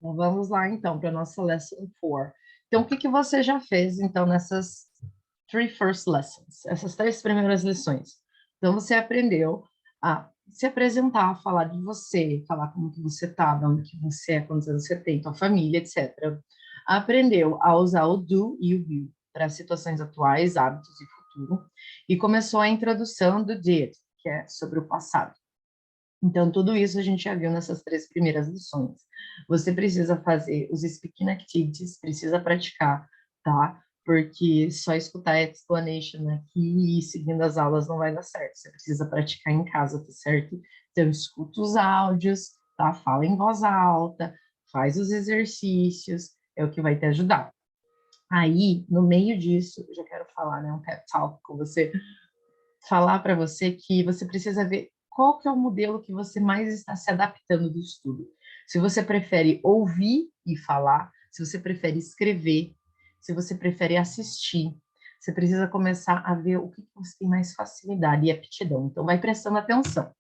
Então, vamos lá, então, para a nossa Lesson 4. Então, o que que você já fez, então, nessas three first lessons, essas três primeiras lições? Então, você aprendeu a se apresentar, falar de você, falar como que você está, de onde que você é, quantos anos você tem, tua família, etc. Aprendeu a usar o do e o will para situações atuais, hábitos e futuro. E começou a introdução do did, que é sobre o passado. Então, tudo isso a gente já viu nessas três primeiras lições. Você precisa fazer os speaking activities, precisa praticar, tá? Porque só escutar explanation aqui e seguindo as aulas não vai dar certo. Você precisa praticar em casa, tá certo? Então, escuta os áudios, tá? Fala em voz alta, faz os exercícios, é o que vai te ajudar. Aí, no meio disso, eu já quero falar, né, um pep talk com você, falar para você que você precisa ver qual que é o modelo que você mais está se adaptando do estudo. Se você prefere ouvir e falar, se você prefere escrever, se você prefere assistir, você precisa começar a ver o que você tem mais facilidade e aptidão. Então, vai prestando atenção.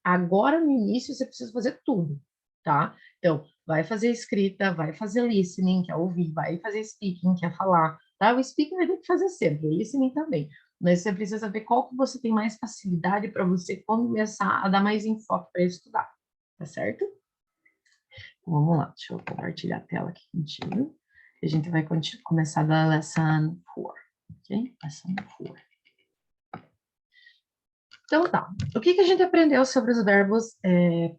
Agora, no início, você precisa fazer tudo, tá? Então, vai fazer escrita, vai fazer listening, que é ouvir, vai fazer speaking, que é falar, tá? O speaking vai ter que fazer sempre, o listening também. Mas você precisa ver qual que você tem mais facilidade para você começar a dar mais enfoque para estudar, tá certo? Então, vamos lá, deixa eu compartilhar a tela aqui contigo. A gente vai começar da lesson 4, ok? Lesson 4. Então tá, o que que a gente aprendeu sobre os verbos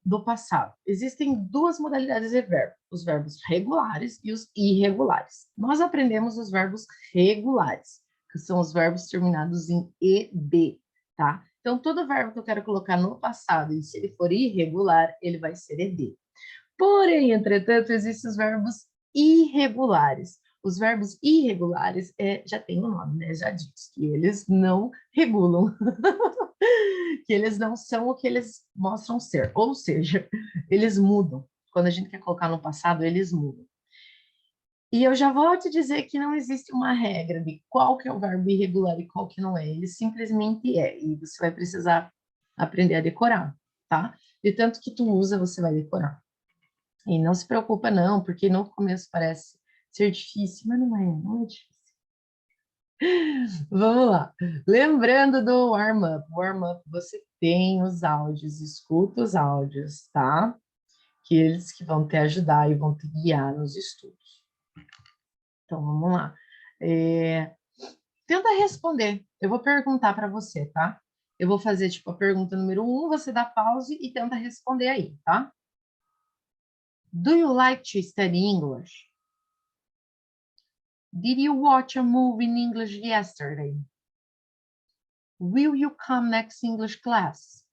do passado? Existem duas modalidades de verbo, os verbos regulares e os irregulares. Nós aprendemos os verbos regulares, que são os verbos terminados em ed, tá? Então, todo verbo que eu quero colocar no passado, e se ele for irregular, ele vai ser ed. Porém, entretanto, existem os verbos irregulares. Os verbos irregulares já tem o nome, né? Já diz que eles não regulam, que eles não são o que eles mostram ser. Ou seja, eles mudam. Quando a gente quer colocar no passado, eles mudam. E eu já vou te dizer que não existe uma regra de qual que é o verbo irregular e qual que não é. Ele simplesmente é. E você vai precisar aprender a decorar, tá? De tanto que tu usa, você vai decorar. E não se preocupa não, porque no começo parece ser difícil, mas não é difícil. Vamos lá. Lembrando do warm-up. Warm-up, você tem os áudios, escuta os áudios, tá? Que eles que vão te ajudar e vão te guiar nos estudos. Então, vamos lá. Tenta responder. Eu vou perguntar para você, tá? Eu vou fazer, tipo, a pergunta número 1, você dá pause e tenta responder aí, tá? Do you like to study English? Did you watch a movie in English yesterday? Will you come next English class?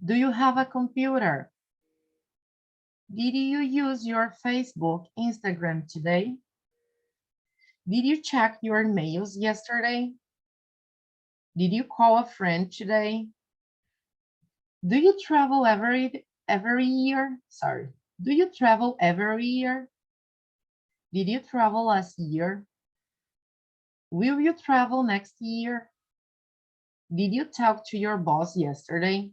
Do you have a computer? Did you use your Facebook, Instagram today? Did you check your mails yesterday? Did you call a friend today? Do you travel every year? Sorry. Do you travel every year? Did you travel last year? Will you travel next year? Did you talk to your boss yesterday?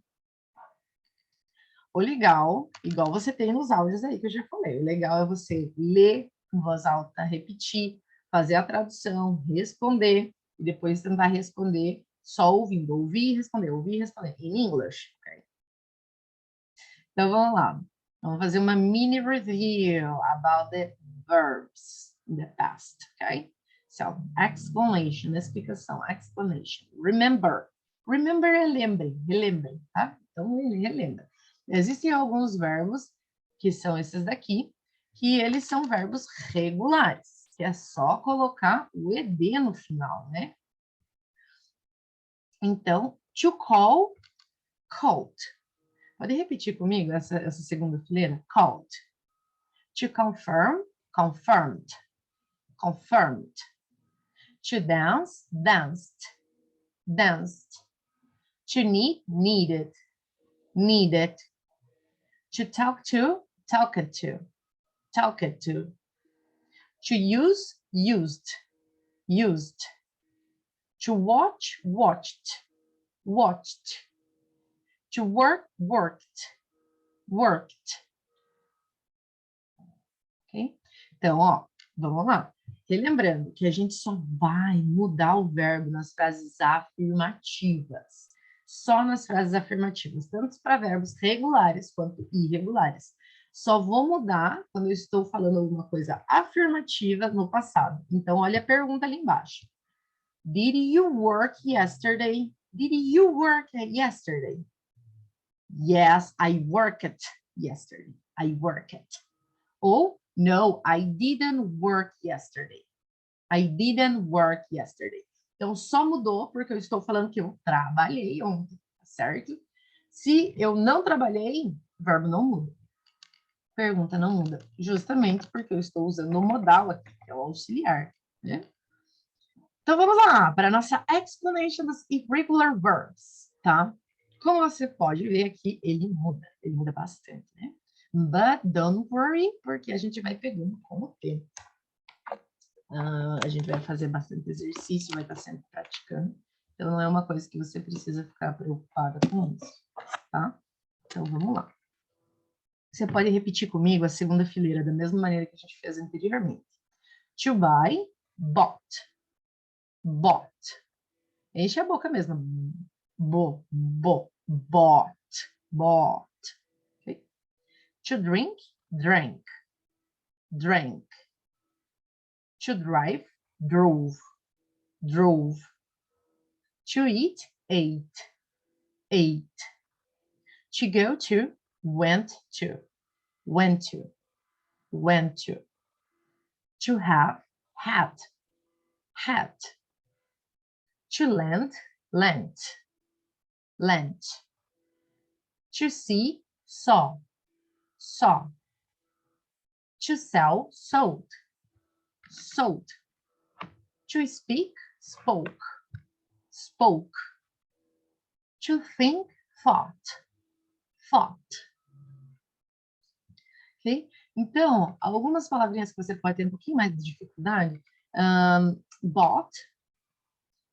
O legal, igual você tem nos áudios aí que eu já falei, o legal é você ler em voz alta, repetir, fazer a tradução, responder, e depois tentar responder só ouvindo, ouvir e responder, em English, ok? Então, vamos lá. Vamos fazer uma mini review about the verbs in the past, ok? So, explanation, explicação, explanation. Remember. Remember é relembre, tá? Então, relembra. Existem alguns verbos, que são esses daqui, que eles são verbos regulares, que é só colocar o ed no final, né? Então, to call, called. Pode repetir comigo essa segunda fileira? Called. To confirm, confirmed. Confirmed. To dance, danced. Danced. To need, needed. Needed. To talk to, talked to. Talked to. To use, used. Used. To watch, watched. Watched. To work, worked. Worked. Então, ó, vamos lá. Relembrando que a gente só vai mudar o verbo nas frases afirmativas. Só nas frases afirmativas, tanto para verbos regulares quanto irregulares. Só vou mudar quando eu estou falando alguma coisa afirmativa no passado. Então, olha a pergunta ali embaixo. Did you work yesterday? Did you work yesterday? Yes, I worked yesterday. I worked. Ou, no, I didn't work yesterday. I didn't work yesterday. Então, só mudou porque eu estou falando que eu trabalhei ontem, certo? Se eu não trabalhei, o verbo não muda. Pergunta não muda. Justamente porque eu estou usando o modal aqui, que é o auxiliar, né? Então, vamos lá para a nossa explanation dos irregular verbs, tá? Como você pode ver aqui, ele muda bastante, né? But don't worry, porque a gente vai pegando com o tempo. A gente vai fazer bastante exercício, vai estar sempre praticando. Então, não é uma coisa que você precisa ficar preocupada com isso, tá? Então, vamos lá. Você pode repetir comigo a segunda fileira da mesma maneira que a gente fez anteriormente. To buy, bought. Bought. Enche a boca mesmo. Bought. Bought. Okay. To drink, drank. Drank. To drive, drove. Drove. To eat, ate. Ate. To go to, went to. Went to. Went to. To have, had. Had. To lend, lent. Lent. To see, saw. Saw. To sell, sold. Sold. To speak, spoke. Spoke. To think, thought. Thought. Ok? Então, algumas palavrinhas que você pode ter um pouquinho mais de dificuldade. Bought,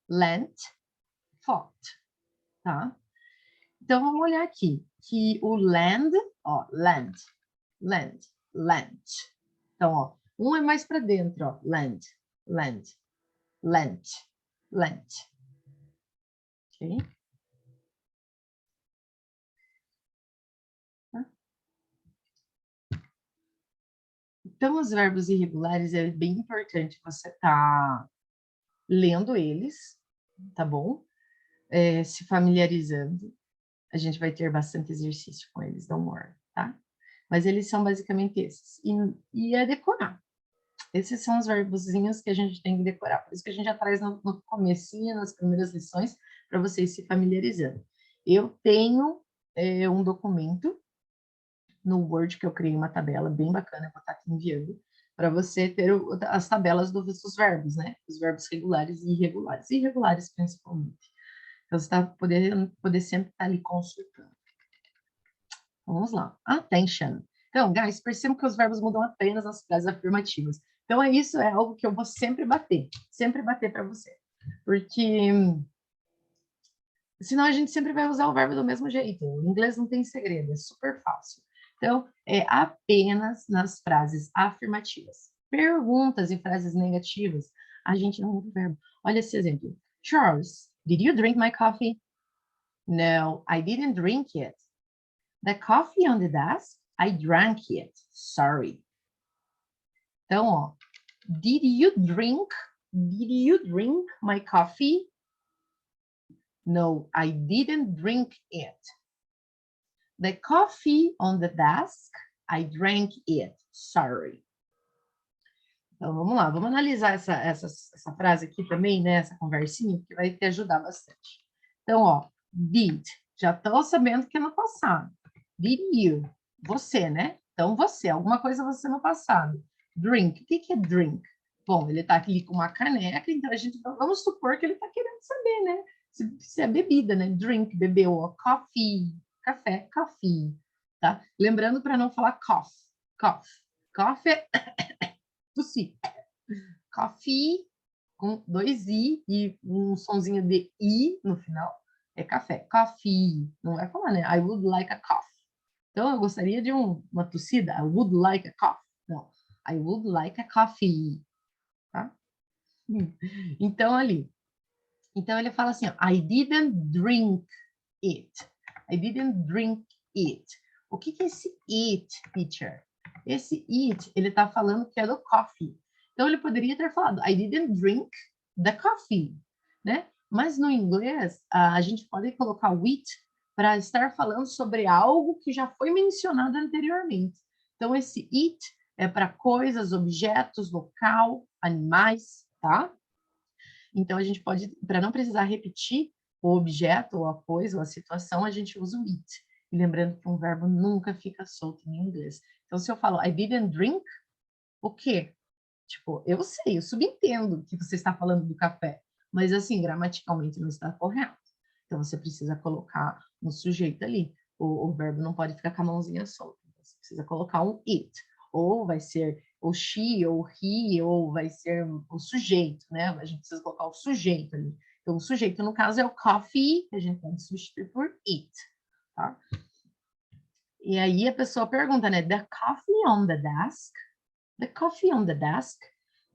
lent, thought. Tá? Então, vamos olhar aqui. Que o land, ó, land. Então, ó, um é mais para dentro, ó, lent. Ok? Então, os verbos irregulares é bem importante você estar lendo eles, tá bom? Se familiarizando. A gente vai ter bastante exercício com eles, don't worry, tá? Mas eles são basicamente esses. E é decorar. Esses são os verbozinhos que a gente tem que decorar. Por isso que a gente já traz no comecinho, nas primeiras lições, para vocês se familiarizando. Eu tenho um documento no Word que eu criei uma tabela bem bacana, eu vou estar aqui enviando, para você ter as tabelas dos verbos, né? Os verbos regulares e irregulares. Irregulares, principalmente. Então, você está poder sempre estar ali consultando. Vamos lá. Attention. Então, guys, percebam que os verbos mudam apenas nas frases afirmativas. Então, isso é algo que eu vou sempre bater para você. Porque senão a gente sempre vai usar o verbo do mesmo jeito. O inglês não tem segredo, é super fácil. Então, é apenas nas frases afirmativas. Perguntas e frases negativas, a gente não muda o verbo. Olha esse exemplo. Charles, did you drink my coffee? No, I didn't drink it. The coffee on the desk, I drank it. Sorry. Então, ó, did you drink my coffee? No, I didn't drink it. The coffee on the desk, I drank it. Sorry. Então, vamos lá, vamos analisar essa frase aqui também, né? Essa conversinha, que vai te ajudar bastante. Então, ó, did, já estou sabendo que é no passado. Did you, você, né? Então, você, alguma coisa você no passado. Drink, o que é drink? Bom, ele está aqui com uma caneca, então a gente, vamos supor que ele está querendo saber, né? Se é bebida, né? Drink, bebeu, ó, coffee, café, coffee, tá? Lembrando para não falar cough. Cough é tossir. Coffee, com 2 i e um sonzinho de i no final, é café. Coffee, não vai falar, né? I would like a coffee. Então, eu gostaria de uma tossida. I would like a coffee. Não. I would like a coffee, tá? Então, ali. Então, ele fala assim, ó, I didn't drink it. I didn't drink it. O que é esse it, teacher? Esse it, ele tá falando que é do coffee. Então, ele poderia ter falado, I didn't drink the coffee, né? Mas no inglês, a gente pode colocar o it para estar falando sobre algo que já foi mencionado anteriormente. Então, esse it é para coisas, objetos, local, animais, tá? Então, a gente pode, para não precisar repetir o objeto, ou a coisa, ou a situação, a gente usa o it. E lembrando que um verbo nunca fica solto em inglês. Então, se eu falo, I didn't drink, o quê? Tipo, eu sei, eu subentendo que você está falando do café, mas assim, gramaticalmente não está correto. Então, você precisa colocar um sujeito ali. O verbo não pode ficar com a mãozinha solta. Você precisa colocar um it. Ou vai ser o she, ou he, ou vai ser o sujeito, né? A gente precisa colocar o sujeito ali. Então, o sujeito, no caso, é o coffee, que a gente pode substituir por it, tá? E aí a pessoa pergunta, né? The coffee on the desk? The coffee on the desk?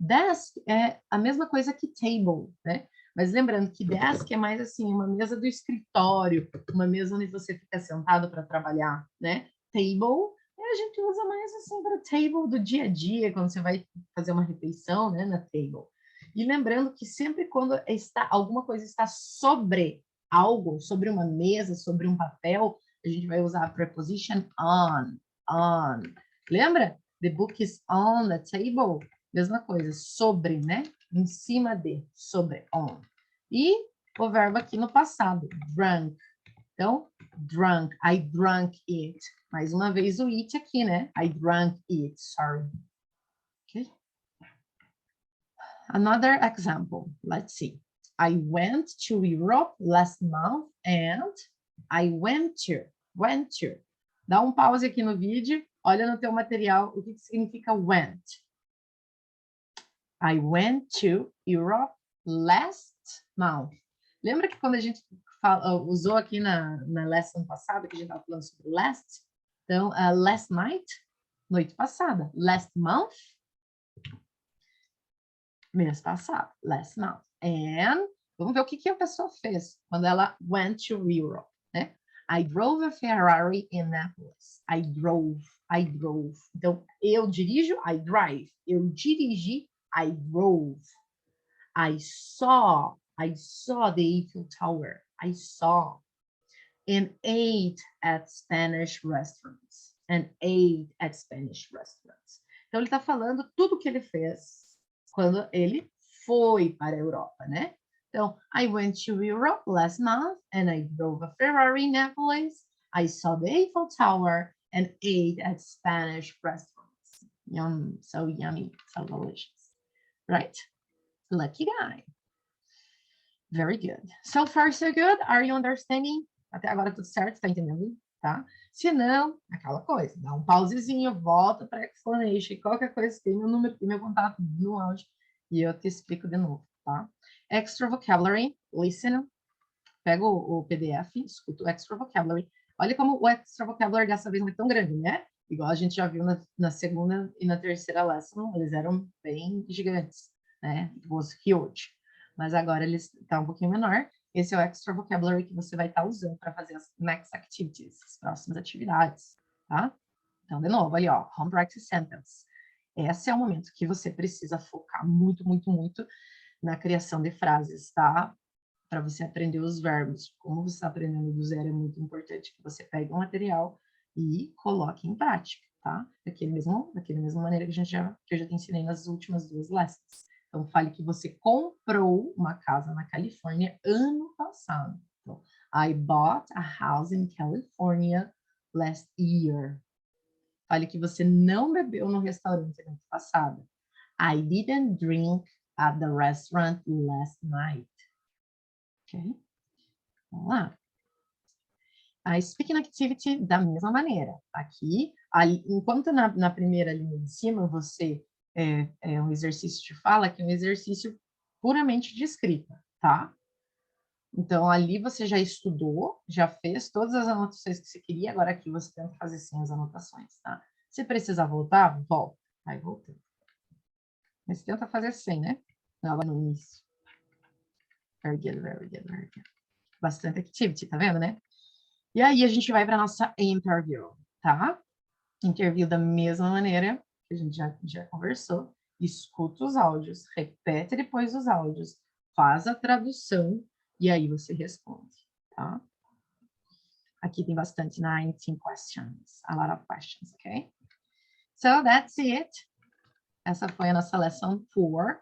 Desk é a mesma coisa que table, né? Mas lembrando que desk é mais assim, uma mesa do escritório, uma mesa onde você fica sentado para trabalhar, né? Table, a gente usa mais assim para table do dia a dia, quando você vai fazer uma refeição, né? Na table. E lembrando que sempre quando alguma coisa está sobre algo, sobre uma mesa, sobre um papel, a gente vai usar a preposition on, on. Lembra? The book is on the table. Mesma coisa, sobre, né? Em cima de, sobre, on. E o verbo aqui no passado, drunk. Então, drunk, I drank it. Mais uma vez o it aqui, né? I drank it, sorry. Okay. Another example, let's see. I went to Europe last month and I went to. Dá um pause aqui no vídeo, olha no teu material o que significa went. I went to Europe last month. Lembra que quando a gente usou aqui na lesson passada, que a gente estava falando sobre last? Então, last night, noite passada. Last month, mês passado. Last month. And, vamos ver o que a pessoa fez quando ela went to Europe, né? I drove a Ferrari in Naples. I drove. Então, eu dirijo, I drive. Eu dirigi, I drove. I saw the Eiffel Tower. I saw. And ate at Spanish restaurants. Então, ele está falando tudo que ele fez quando ele foi para a Europa, né? Então, I went to Europe last month and I drove a Ferrari in Naples. I saw the Eiffel Tower and ate at Spanish restaurants. Yum, so yummy, so delicious, right? Lucky guy. Very good. So far, so good. Are you understanding? Até agora tudo certo, tá entendendo? Tá? Se não, aquela coisa, dá um pausezinho, volta para a explanation, qualquer coisa, tem meu número, tem meu contato no áudio e eu te explico de novo, tá? Extra vocabulary, listen, pega o PDF, escuta o extra vocabulary. Olha como o extra vocabulary dessa vez não é tão grande, né? Igual a gente já viu na segunda e na terceira lesson, eles eram bem gigantes, né? It was huge. Mas agora ele está um pouquinho menor. Esse é o extra vocabulary que você vai estar usando para fazer as next activities, as próximas atividades, tá? Então, de novo, ali, ó, home practice sentence. Esse é o momento que você precisa focar muito, muito, muito na criação de frases, tá? Para você aprender os verbos. Como você está aprendendo do zero, é muito importante que você pegue um material e coloque em prática, tá? Daquela mesma maneira que eu já te ensinei nas últimas duas lessons. Então, fale que você comprou uma casa na Califórnia ano passado. Então, I bought a house in California last year. Fale que você não bebeu no restaurante ano passado. I didn't drink at the restaurant last night. Ok? Vamos lá. A speaking activity da mesma maneira. Aqui, enquanto na primeira linha de cima você é um exercício de fala, que é um exercício puramente de escrita, tá? Então, ali você já estudou, já fez todas as anotações que você queria, agora aqui você tem que fazer sem as anotações, tá? Se precisar voltar, volta, Aí, voltando. Mas tenta fazer sem, né? Não, lá no início. Very good, very good, very good. Bastante activity, tá vendo, né? E aí, a gente vai para nossa interview, tá? Interview da mesma maneira que a gente já conversou. Escuta os áudios, repete depois os áudios, faz a tradução e aí você responde, tá? Aqui tem bastante 19 questions, a lot of questions, ok? So that's it. Essa foi a nossa lesson 4.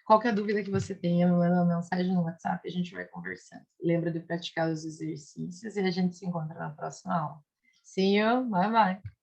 Qualquer dúvida que você tenha, manda uma mensagem no WhatsApp e a gente vai conversando. Lembra de praticar os exercícios e a gente se encontra na próxima aula. See you, bye bye.